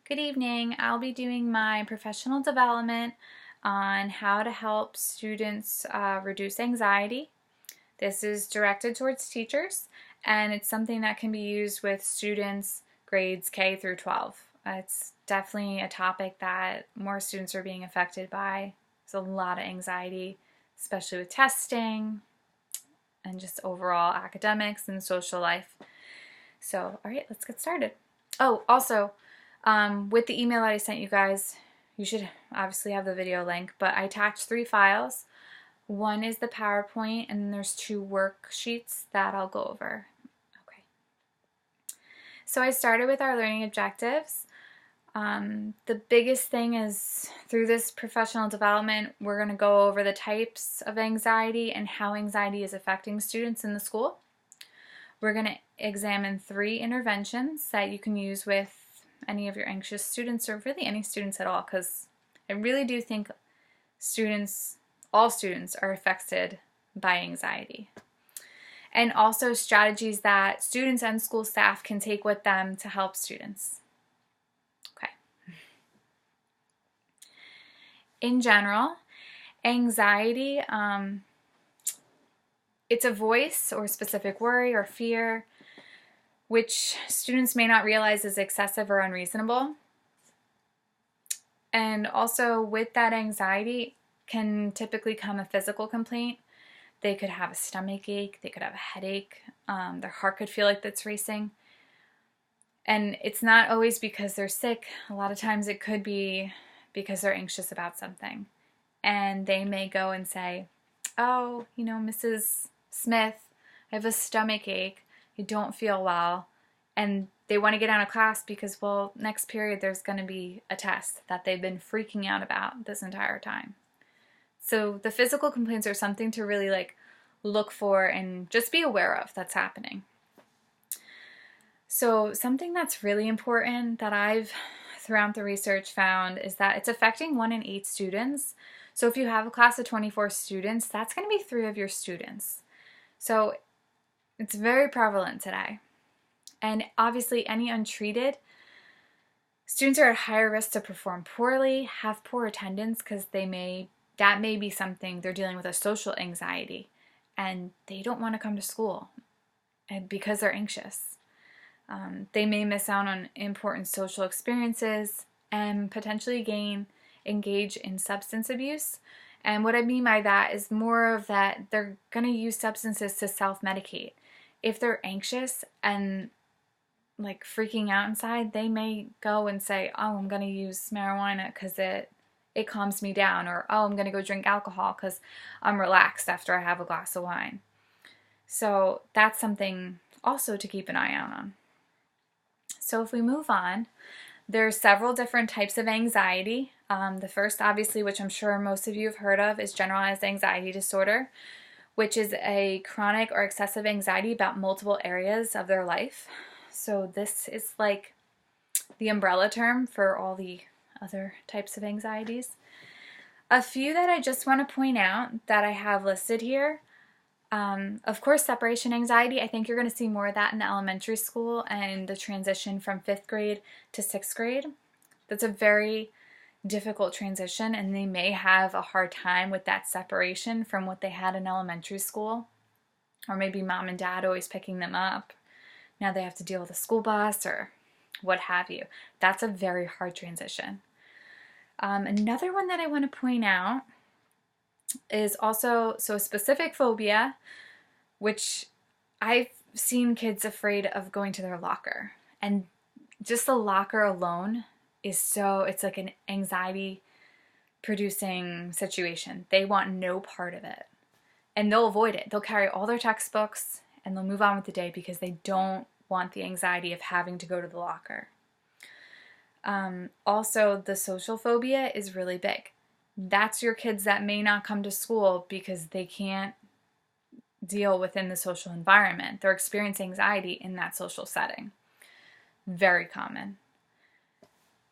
Good evening. I'll be doing my professional development on how to help students reduce anxiety. This is directed towards teachers, and it's something that can be used with students grades K through 12. It's definitely a topic that more students are being affected by. There's a lot of anxiety, especially with testing and just overall academics and social life. So, all right, let's get started. Oh, also, with the email that I sent you guys, you should obviously have the video link, but I attached 3 files. One is the PowerPoint, and then there's 2 worksheets that I'll go over. Okay. So I started with our learning objectives. The biggest thing is through this professional development, we're going to go over the types of anxiety and how anxiety is affecting students in the school. We're going to examine 3 interventions that you can use with any of your anxious students, or really any students at all, because I really do think all students are affected by anxiety. And also strategies that students and school staff can take with them to help students. Okay. In general, anxiety, it's a voice or specific worry or fear which students may not realize is excessive or unreasonable. And also with that anxiety can typically come a physical complaint. They could have a stomach ache, they could have a headache, their heart could feel like it's racing. And it's not always because they're sick. A lot of times it could be because they're anxious about something. And they may go and say, oh, Mrs. Smith, I have a stomach ache. I don't feel well, and they want to get out of class because, well, next period there's going to be a test that they've been freaking out about this entire time. So the physical complaints are something to really look for and just be aware of that's happening. So something that's really important that I've throughout the research found is that it's affecting 1 in 8 students. So if you have a class of 24 students, that's going to be 3 of your students. So it's very prevalent today. And obviously any untreated, students are at higher risk to perform poorly, have poor attendance because that may be something they're dealing with, a social anxiety, and they don't want to come to school because they're anxious. They may miss out on important social experiences and potentially engage in substance abuse. And what I mean by that is more of that they're going to use substances to self-medicate. If they're anxious and freaking out inside, they may go and say, oh, I'm going to use marijuana because it calms me down, or oh, I'm going to go drink alcohol because I'm relaxed after I have a glass of wine. So that's something also to keep an eye out on. So if we move on, there's several different types of anxiety. The first, obviously, which I'm sure most of you have heard of, is generalized anxiety disorder, which is a chronic or excessive anxiety about multiple areas of their life. So this is like the umbrella term for all the other types of anxieties. A few that I just want to point out that I have listed here. Of course, separation anxiety. I think you're going to see more of that in elementary school and the transition from 5th grade to 6th grade. That's a very difficult transition, and they may have a hard time with that separation from what they had in elementary school, or maybe mom and dad always picking them up. Now they have to deal with a school bus or what have you. That's a very hard transition. Another one that I want to point out is also a specific phobia, which I've seen kids afraid of going to their locker, and just the locker alone it's like an anxiety producing situation. They want no part of it, and they'll avoid it. They'll carry all their textbooks and they'll move on with the day because they don't want the anxiety of having to go to the locker. Also, the social phobia is really big. That's your kids that may not come to school because they can't deal within the social environment. They're experiencing anxiety in that social setting. Very common.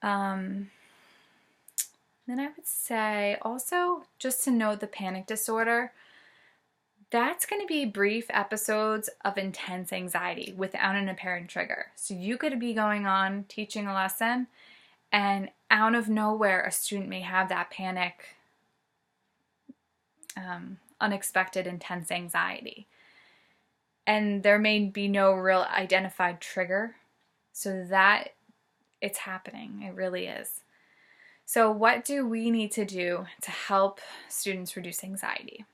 Then I would say also just to note the panic disorder. That's going to be brief episodes of intense anxiety without an apparent trigger. So you could be going on teaching a lesson And out of nowhere, a student may have that panic, unexpected, intense anxiety. And there may be no real identified trigger, so that it's happening. It really is. So what do we need to do to help students reduce anxiety?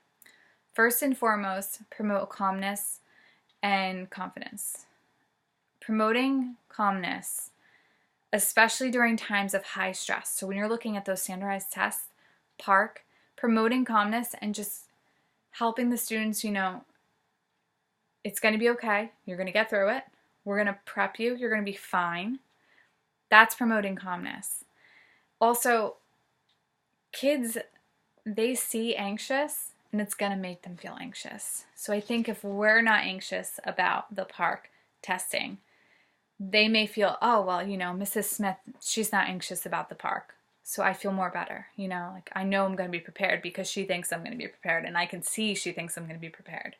First and foremost, promote calmness and confidence. Promoting calmness, especially during times of high stress. So when you're looking at those standardized tests, PARCC, promoting calmness and just helping the students, it's going to be okay. You're going to get through it. We're going to prep you. You're going to be fine. That's promoting calmness. Also, kids, they see anxious and it's going to make them feel anxious. So I think if we're not anxious about the PARCC testing, they may feel, oh, well, Mrs. Smith, she's not anxious about the PARCC, so I feel more better. Like I know I'm going to be prepared because she thinks I'm going to be prepared, and I can see she thinks I'm going to be prepared.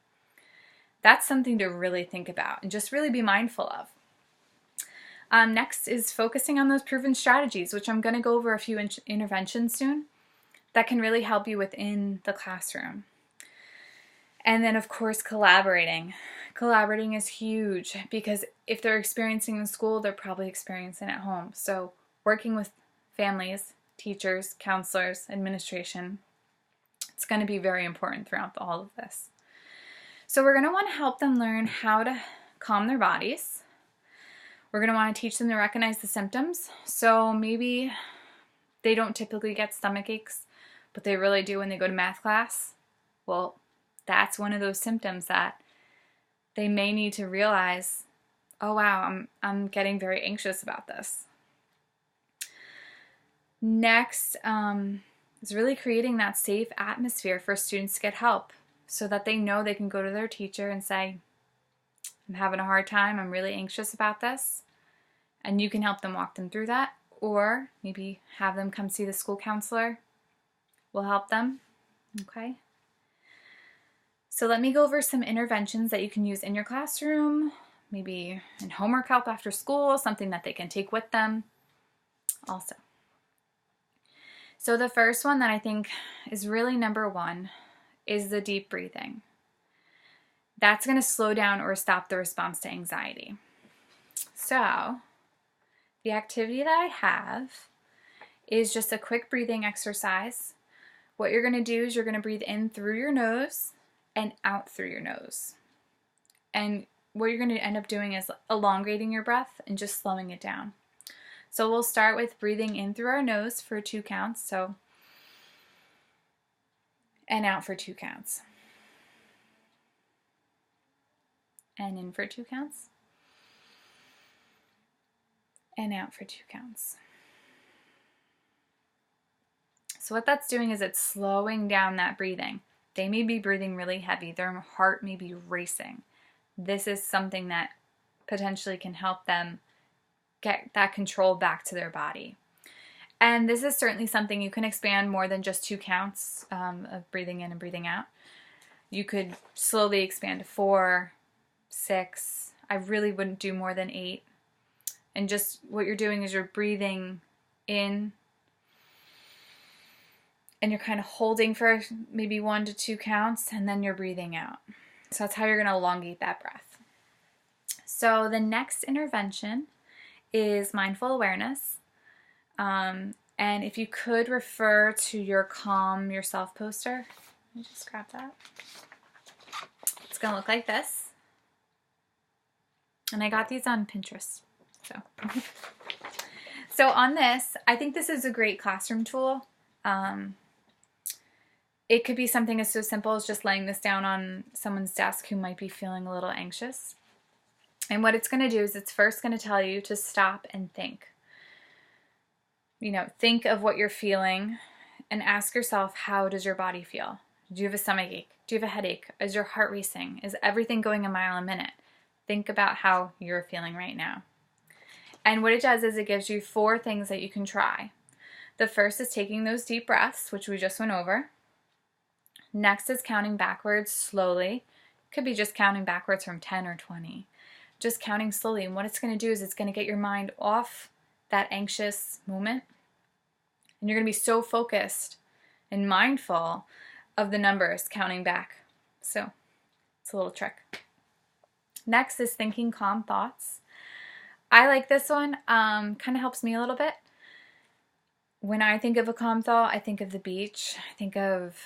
That's something to really think about and just really be mindful of. Next is focusing on those proven strategies, which I'm going to go over a few interventions soon that can really help you within the classroom. And then, of course, collaborating. Collaborating is huge because if they're experiencing in school, they're probably experiencing at home. So working with families, teachers, counselors, administration, it's going to be very important throughout all of this. So we're going to want to help them learn how to calm their bodies. We're going to want to teach them to recognize the symptoms. So maybe they don't typically get stomach aches, but they really do when they go to math class. Well, that's one of those symptoms that they may need to realize, oh wow, I'm getting very anxious about this. Next is really creating that safe atmosphere for students to get help so that they know they can go to their teacher and say, I'm having a hard time, I'm really anxious about this. And you can help them walk them through that, or maybe have them come see the school counselor. We'll help them, okay? So let me go over some interventions that you can use in your classroom, maybe in homework help after school, something that they can take with them also. So the first one that I think is really number one is the deep breathing. That's going to slow down or stop the response to anxiety. So the activity that I have is just a quick breathing exercise. What you're going to do is you're going to breathe in through your nose and out through your nose. And what you're going to end up doing is elongating your breath and just slowing it down. So we'll start with breathing in through our nose for 2 counts. So, and out for 2 counts. And in for 2 counts. And out for 2 counts. So what that's doing is it's slowing down that breathing. They may be breathing really heavy. Their heart may be racing. This is something that potentially can help them get that control back to their body. And this is certainly something you can expand more than just 2 counts of breathing in and breathing out. You could slowly expand to 4, 6. I really wouldn't do more than 8. And just what you're doing is you're breathing in and you're kind of holding for maybe 1 to 2 counts, and then you're breathing out. So that's how you're going to elongate that breath. So the next intervention is mindful awareness. And if you could refer to your Calm Yourself poster. Let me just grab that. It's going to look like this. And I got these on Pinterest. So on this, I think this is a great classroom tool. It could be something as so simple as just laying this down on someone's desk who might be feeling a little anxious. And what it's going to do is it's first going to tell you to stop and think. Think of what you're feeling and ask yourself, how does your body feel? Do you have a stomach ache? Do you have a headache? Is your heart racing? Is everything going a mile a minute? Think about how you're feeling right now. And what it does is it gives you 4 things that you can try. The first is taking those deep breaths, which we just went over. Next is counting backwards slowly. Could be just counting backwards from 10 or 20. Just counting slowly. And what it's going to do is it's going to get your mind off that anxious moment. And you're going to be so focused and mindful of the numbers counting back. So it's a little trick. Next is thinking calm thoughts. I like this one. Kind of helps me a little bit. When I think of a calm thought, I think of the beach. I think of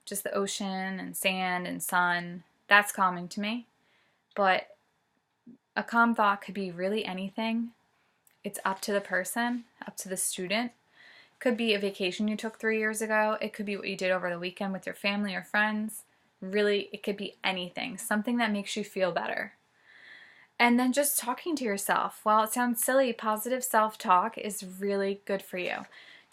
just the ocean and sand and sun. That's calming to me. But a calm thought could be really anything. It's up to the person, up to the student. It could be a vacation you took 3 years ago. It could be what you did over the weekend with your family or friends. Really, it could be anything. Something that makes you feel better. And then just talking to yourself. While it sounds silly, positive self-talk is really good for you.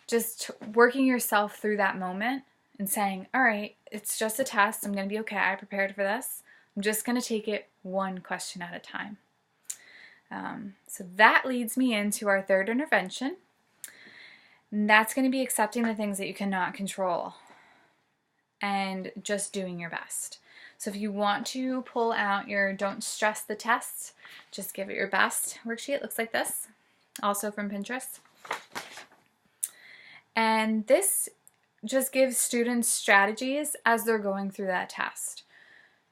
Just working yourself through that moment and saying, all right, it's just a test. I'm going to be okay. I prepared for this. I'm just going to take it one question at a time. So that leads me into our third intervention. And that's going to be accepting the things that you cannot control and just doing your best. So if you want to pull out your Don't Stress the Test, just give it your best worksheet. It looks like this, also from Pinterest. And this just gives students strategies as they're going through that test.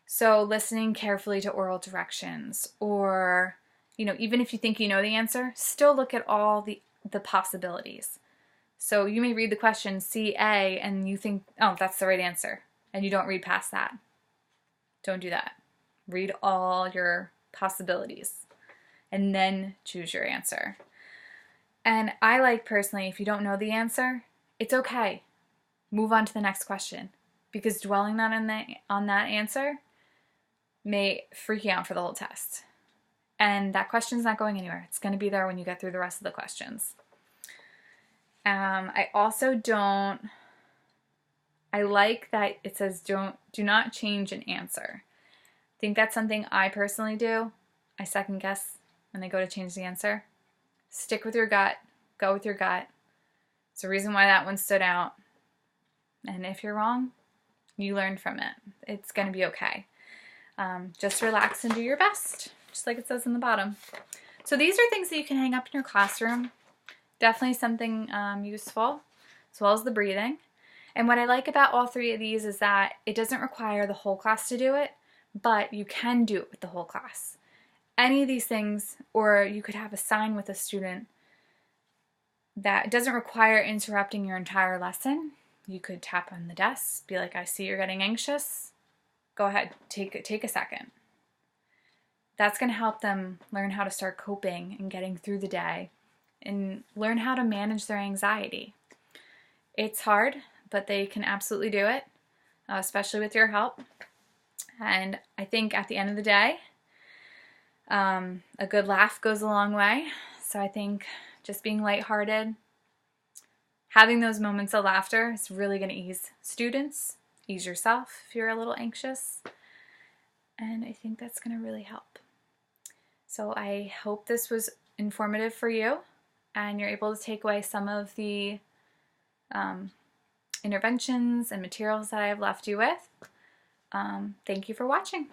So listening carefully to oral directions, or, even if you think you know the answer, still look at all the possibilities. So you may read the question, see A, and you think, oh, that's the right answer, and you don't read past that. Don't do that. Read all your possibilities and then choose your answer. And I like personally, if you don't know the answer, it's okay. Move on to the next question, because dwelling on that answer may freak you out for the whole test. And that question's not going anywhere. It's going to be there when you get through the rest of the questions. I like that it says do not change an answer. I think that's something I personally do. I second guess when I go to change the answer. Stick with your gut. Go with your gut. It's a reason why that one stood out. And if you're wrong, you learn from it. It's going to be okay. Just relax and do your best, just like it says in the bottom. So these are things that you can hang up in your classroom. Definitely something useful, as well as the breathing. And what I like about all three of these is that it doesn't require the whole class to do it, but you can do it with the whole class. Any of these things, or you could have a sign with a student that doesn't require interrupting your entire lesson. You could tap on the desk, be like, I see you're getting anxious. Go ahead, take a second. That's going to help them learn how to start coping and getting through the day and learn how to manage their anxiety. It's hard, but they can absolutely do it, especially with your help. And I think at the end of the day, a good laugh goes a long way. So I think just being lighthearted, having those moments of laughter is really going to ease students, ease yourself if you're a little anxious. And I think that's going to really help. So I hope this was informative for you and you're able to take away some of the interventions and materials that I have left you with. Thank you for watching.